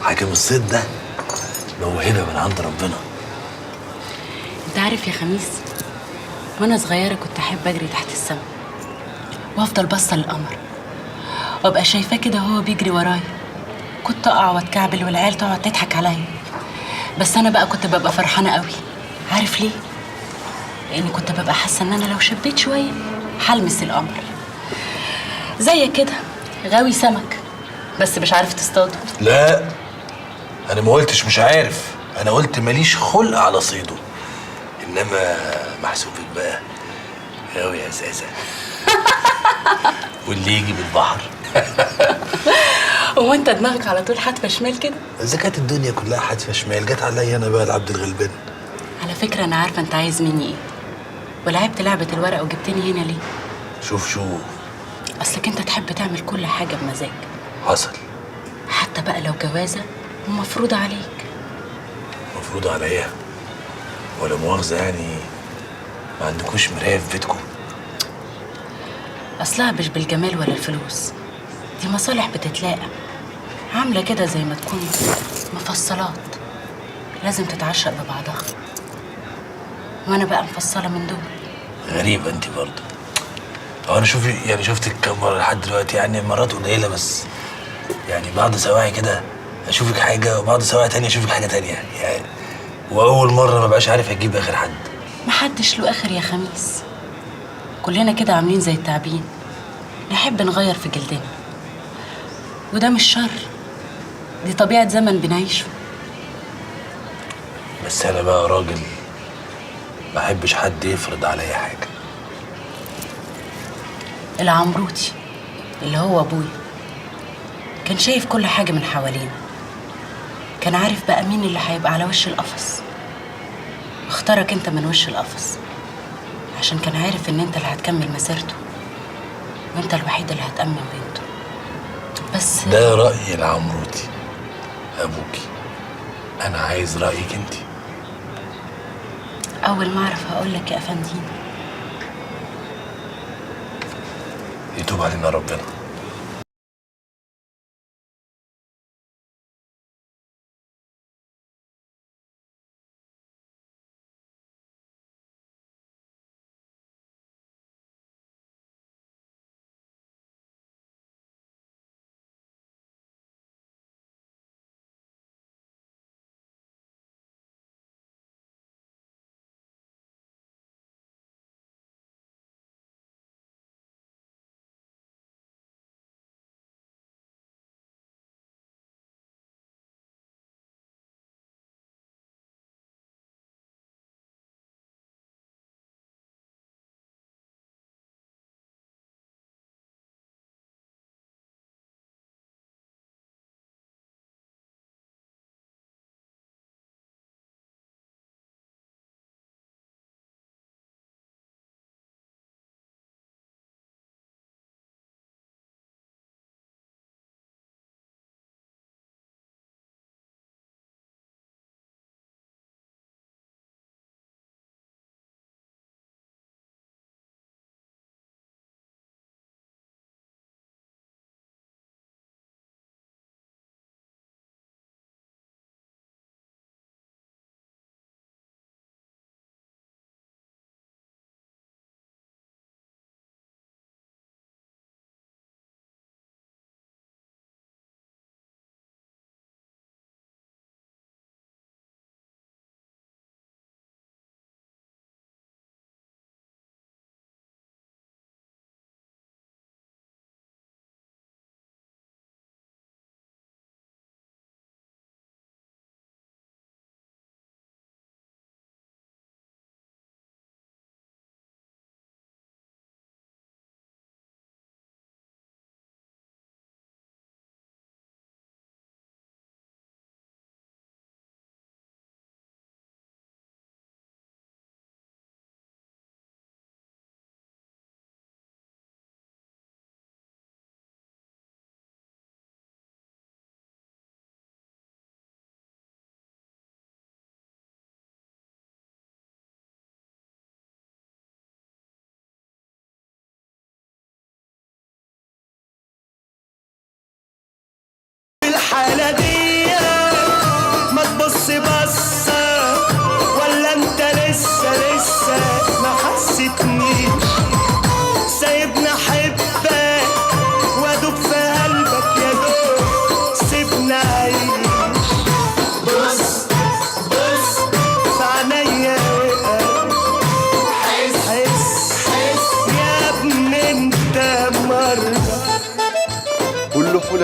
حاكم الصيد ده موهبه من عند ربنا. انت عارف يا خميس، وانا صغيره كنت احب اجري تحت السما وافضل باصه للقمر وابقى شايفاه كده وهو بيجري ورايا. كنت اقع واتكعبل والعيال تقعد تضحك عليا، بس انا بقى كنت ببقى فرحانه قوي. عارف ليه؟ لاني كنت ببقى حاسه ان انا لو شبيت شويه هلمس القمر. زيك كده غاوي سمك بس مش عارف تصطاده. لا انا ما قلتش مش عارف، انا قلت ماليش خلق على صيده، انما محسوبك بقى غاوي يا زازا. واللي يجي بالبحر. هو انت دماغك على طول حاتفه شمال كده؟ اذا كانت الدنيا كلها حادفه شمال جت عليا انا بقى العبد الغلبان. على فكره انا عارفه انت عايز مني ايه، ولعبت لعبه الورقه وجبتني هنا ليه؟ شوف اصلك انت تحب تعمل كل حاجه بمزاج. حصل. حتى بقى لو جوازه ومفروضه عليك. مفروض عليا؟ ولا مؤاخذه يعني ما عندكوش مرايه في بيتكم؟ اصلها مش بالجمال ولا الفلوس، دي مصالح بتتلاقى، عامله كده زي ما تكون مفصلات لازم تتعشق ببعضها، وانا بقى مفصله من دول. غريبه انت برضه. هو انا شوفي يعني شفتك كم مره لحد دلوقتي، يعني مرات قليله بس، يعني بعض سواعي كده اشوفك حاجه وبعض سواعي تانية اشوفك حاجه تانية يعني، واول مره ما بقاش عارف اجيب اخر حد. محدش له اخر يا خميس، كلنا كده عاملين زي التعبين، نحب نغير في جلدنا، وده مش شر، دي طبيعه زمن بنعيشه. بس انا بقى راجل ما احبش حد يفرض عليا حاجه. العمروتي اللي هو ابويا كان شايف كل حاجه من حوالينا، كان عارف بقى مين اللي هيبقى على وش القفص، اختارك انت من وش القفص عشان كان عارف ان انت اللي هتكمل مسيرته وانت الوحيد اللي هتأمن بنته. بس ده رأي العمروتي ابوكي، انا عايز رأيك انت. اول ما اعرف هقول لك يا افندينا. يتوب علينا ربنا. الحالة دي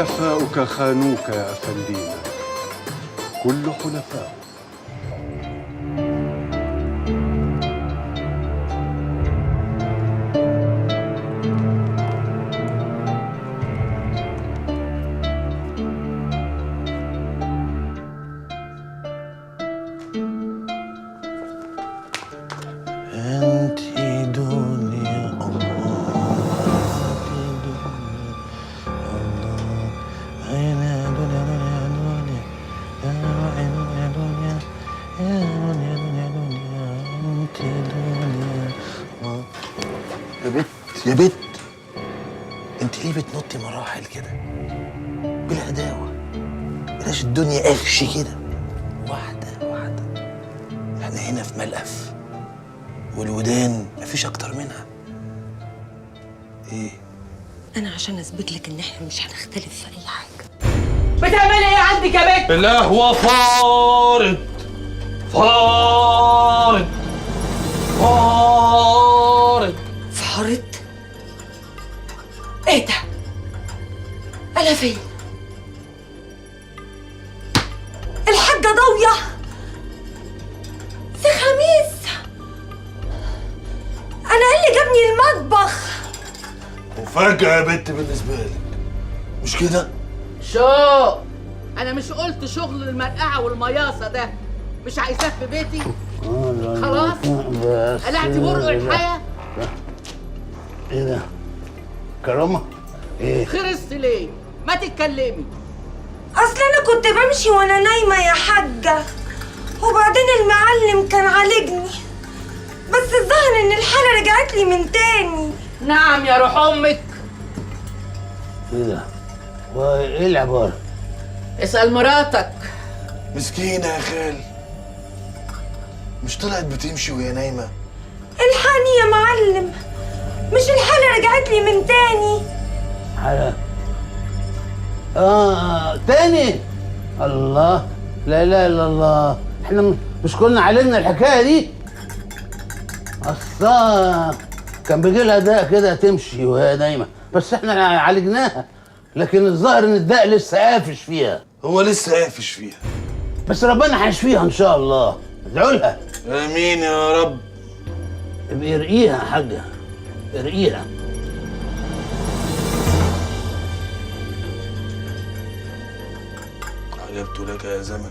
خلفاؤك خانوك يا أفندينا، كل حلفاء. انتي دنيا الله، انتي دنيا الله، يا دنيا انتي دنيا الله. يا بت انت ليه بتنطي مراحل كده بالهداوة؟ بلاش الدنيا قفش كده، واحدة واحدة. احنا هنا في ملقف، والودان مفيش اكتر منها. ايه؟ انا عشان اثبت لك ان احنا مش هنختلف في اي حاجه. بتعملي ايه عندك يا بنت؟ القهوة فارت فارت فارت. فحرت؟ ايه ده؟ انا فين؟ الحاجه ضاويه في خميس. انا ايه اللي جابني المطبخ؟ مفاجأة يا بنت بالنسبة لك، مش كده؟ شو انا مش قلت شغل المرقعه والمياصه ده مش عايزاه في بيتي؟ خلاص قلعتي برق الحياه. ايه ده؟ كرامة؟ ايه؟ خرست ليه؟ ما تتكلمي. اصل انا كنت بمشي وانا نايمه يا حاجه، وبعدين المعلم كان عالجني، بس الظاهر ان الحاله رجعت لي من تاني. نعم يا روح امك. ايه ده؟ وايه العبارة؟ اسال مراتك. مسكينة يا خال، مش طلعت بتمشي وهي نايمة؟ الحقني يا معلم، مش الحاله رجعت لي من تاني؟ حالة تاني؟ الله، لا اله الا الله. احنا مش كنا علمنا الحكاية دي؟ اصلا كان بيجي لها داء كده تمشي وهي نايمة، بس احنا عالجناها، لكن الظاهر ان الداء لسه قافش فيها. هو لسه قافش فيها، بس ربنا هيشفيها ان شاء الله، ادعوا لها. امين يا رب. ابقي ارقيها يا حاجة، ارقيها. عجبت لك يا زمن.